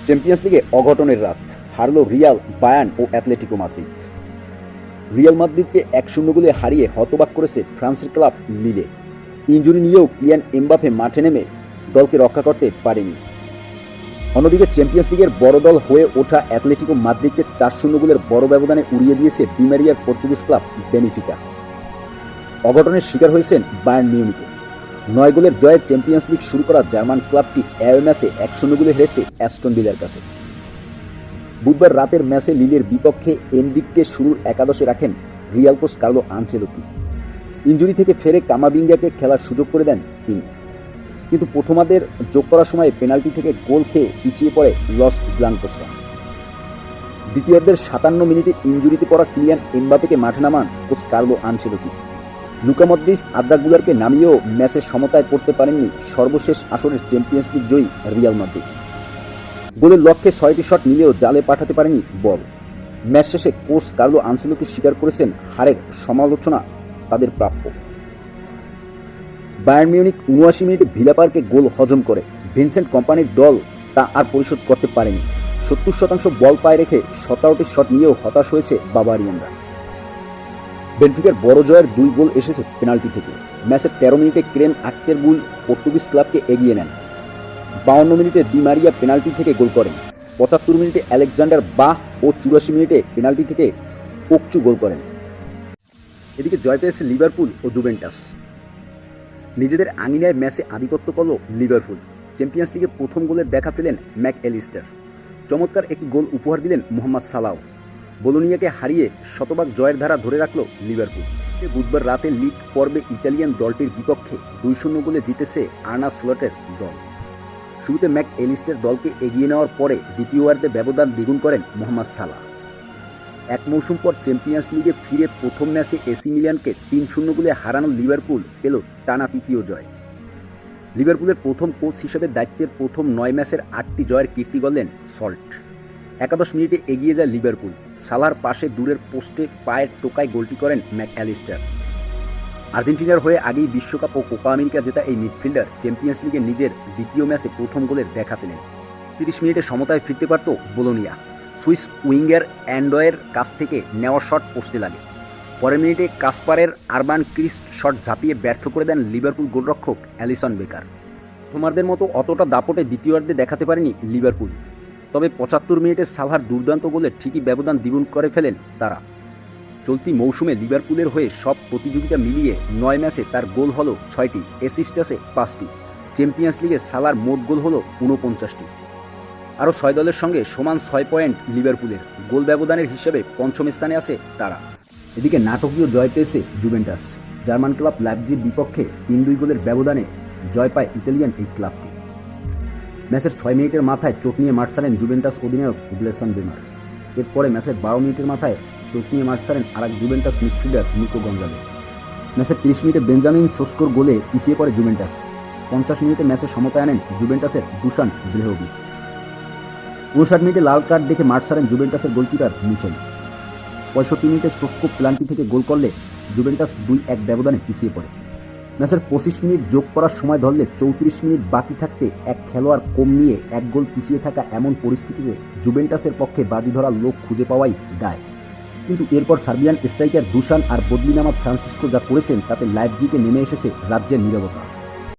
Champions লিগে অঘটনের রাত, হারল Real, Bayern ও Atletico Madrid. Real মাদ্রিদকে 1-0 গোলে হারিয়ে হতবাক করেছে ফ্রান্সের ক্লাব লিলে। ইনজুরি নিয়েও কিলিয়ান এমবাপে মাঠে নেমে দলকে রক্ষা করতে পারেনি। অন্যদিকে চ্যাম্পিয়ন্স লিগের বড় দল হয়ে ওঠা অ্যাটলেটিকো মাদ্রিদকে 4-0 গোলের বড় ব্যবধানে উড়িয়ে দিয়েছে ডি মারিয়ার পর্তুগিজ ক্লাব বেনিফিকা। অঘটনের শিকার হয়েছেন বায়ার্ন মিউনিখে। 9 গোলের জয়ে চ্যাম্পিয়ন্স লিগ শুরু করা জার্মান ক্লাবটি অ্যাওয়ে ম্যাচে 1-0 গোলে হেরেছে অ্যাস্টন ভিলার কাছে। বুধবার রাতের ম্যাচে লিলের বিপক্ষে এনরিককে শুরুর একাদশে রাখেন রিয়াল কোচ কার্লো আনচেলোতি। ইনজুরি থেকে ফেরে কামাভিঙ্গাকে খেলার সুযোগ করে দেন তিনি, কিন্তু প্রথমার্ধের যোগ করার সময় পেনাল্টি থেকে গোল খেয়ে পিছিয়ে পড়ে লস ব্লাঙ্কোসরা। দ্বিতীয়ার্ধের 57 মিনিটে ইনজুরিতে পড়া কিলিয়ান এমবাপেকে মাঠে নামান coach Carlo Ancelotti. Luka Modric, Arda গুলারকে নামিয়েও ম্যাচের সমতায় করতে পারেননি সর্বশেষ আসরের চ্যাম্পিয়ন্স লিগ জয়ী রিয়াল মাদ্রিদ। গোলের লক্ষ্যে 6টি শট নিলেও জালে পাঠাতে পারেনি বল। ম্যাচ শেষে কোচ কার্লো আনচেলোতি স্বীকার করেছেন হারের সমালোচনা তাদের প্রাপ্য। বায়ার্ন মিউনিখ 79 মিনিটে ভিলা পার্কে গোল হজম করে ভিনসেন্ট কম্পানির দল তা আর পরিশোধ করতে পারেনি। 70% বল পায়ে রেখে 17টি শট নিয়েও হতাশ হয়েছে বাভারিয়ানরা। বেনফিকার বড় জয়ের 2 গোল এসেছে পেনাল্টি থেকে। ম্যাচের 13 মিনিটে ক্রেম আক্তেরবুল পর্তুগিজ ক্লাবকে এগিয়ে নেন। 52 মিনিটে দি মারিয়া পেনাল্টি থেকে গোল করেন। 75 মিনিটে আলেকজান্ডার বাহ ও 84 মিনিটে পেনাল্টি থেকে কোকচু গোল করেন। এদিকে জয় পেয়েছে লিভারপুল ও জুভেন্টাস। নিজেদের আঙিনায় ম্যাচে আধিপত্য করল লিভারপুল। চ্যাম্পিয়ন্স লিগে প্রথম গোলের দেখা পেলেন ম্যাক অ্যালিস্টার। চমৎকার একটি গোল উপহার দিলেন মোহাম্মদ সালাহ। বোলোনিয়াকে হারিয়ে শতভাগ জয়ের ধারা ধরে রাখল লিভারপুল। বুধবার রাতে লিগ পর্বে ইতালিয়ান দলটির বিপক্ষে 2-0 গোলে জিতেছে আর্নে স্লটের দল। শুরুতে ম্যাক অ্যালিস্টার দলকে এগিয়ে নেওয়ার পরে দ্বিতীয়ার্ধে ব্যবধান দ্বিগুণ করেন মোহাম্মদ সালাহ। এক মৌসুম পর চ্যাম্পিয়ন্স লিগে ফিরে প্রথম ম্যাচে এসি মিলানকে 3-0 গোলে হারানো লিভারপুল পেল টানা তৃতীয় জয়। লিভারপুলের প্রথম কোচ হিসেবে দায়িত্বের প্রথম 9 ম্যাচের 8টি জয়ের কীর্তি গড়লেন সল্ট। 11 মিনিটে এগিয়ে যায় লিভারপুল। সালার পাশে দূরের পোস্টে পায়ের টোকায় গোলটি করেন ম্যাক অ্যালিস্টার। আর্জেন্টিনার হয়ে আগেই বিশ্বকাপ ও কোপা আমেরিকা জেতা এই মিডফিল্ডার চ্যাম্পিয়ন্স লিগে নিজের দ্বিতীয় ম্যাচে প্রথম গোলের দেখা পেলেন। 30 মিনিটে সমতায় ফিরতে পারত বোলোনিয়া। সুইস উইঙ্গার অ্যান্ডয়ের কাছ থেকে নেওয়া শট পোস্টে লাগে। পরের মিনিটে কাসপারের আরবান ক্রিস্ট শট ঝাঁপিয়ে ব্যর্থ করে দেন লিভারপুল গোলরক্ষক অ্যালিসন বেকার। প্রথমার্ধের মতো অতটা দাপটে দ্বিতীয়ার্ধে দেখাতে পারেনি লিভারপুল, তবে 75 মিনিটে সালাহর দুর্দান্ত গোলে ঠিকই ব্যবধান দ্বিগুণ করে ফেলেন তারা। চলতি মৌসুমে লিভারপুলের হয়ে সব প্রতিযোগিতা মিলিয়ে 9 ম্যাচে তার গোল হলো 6টি, অ্যাসিস্ট আছে 5টি। চ্যাম্পিয়ন্স লিগে সালার মোট গোল হলো 49টি। আরও 6 দলের সঙ্গে সমান 6 পয়েন্ট লিভারপুলের। গোল ব্যবধানের হিসেবে পঞ্চম স্থানে আছে তারা। এদিকে নাটকীয় জয় পেয়েছে জুভেন্টাস। জার্মান ক্লাব লাইপজিগের বিপক্ষে 3-2 গোলের ব্যবধানে জয় পায় ইতালিয়ান এই ক্লাবটি। ম্যাচের 6 মিনিটের মাথায় চোট নিয়ে মাঠ ছাড়েন জুভেন্টাস অধিনায়ক গ্লেসন বেমার। এরপরে ম্যাচের 12 মিনিটের মাথায় চোট নিয়ে মাঠ ছাড়েন আরেক জুভেন্টাস মিডফিল্ডার নিকো গঞ্জালেস। ম্যাচের 30 মিনিটে বেঞ্জামিন সোস্কোর গোলে পিছিয়ে পড়ে জুভেন্টাস। 50 মিনিটে ম্যাচে সমতায় আনেন জুভেন্টাসের দুশান ব্লেহোভিচ। 59 মিনিটে লাল কার্ড দেখে মাঠ ছাড়েন জুভেন্টাসের গোলকিপার মিশেল। 65 মিনিটে সোস্কো প্লান্টি থেকে গোল করলে জুভেন্টাস 2-1 ব্যবধানে পিছিয়ে পড়ে। ম্যাচের 25 মিনিট যোগ করার সময় ধরলে 34 মিনিট বাকি থাকতে এক খেলোয়াড় কম নিয়ে 1 গোল পিছিয়ে থাকা এমন পরিস্থিতিতে জুভেন্টাসের পক্ষে বাজি ধরার লোক খুঁজে পাওয়াই দায়। কিন্তু এরপর সার্বিয়ান স্ট্রাইকার দুশান আর বদলি নামা ফ্রান্সিসকো যা করেছেন তাতে লাইপজিগে নেমে এসেছে রাজ্যের নীরবতা।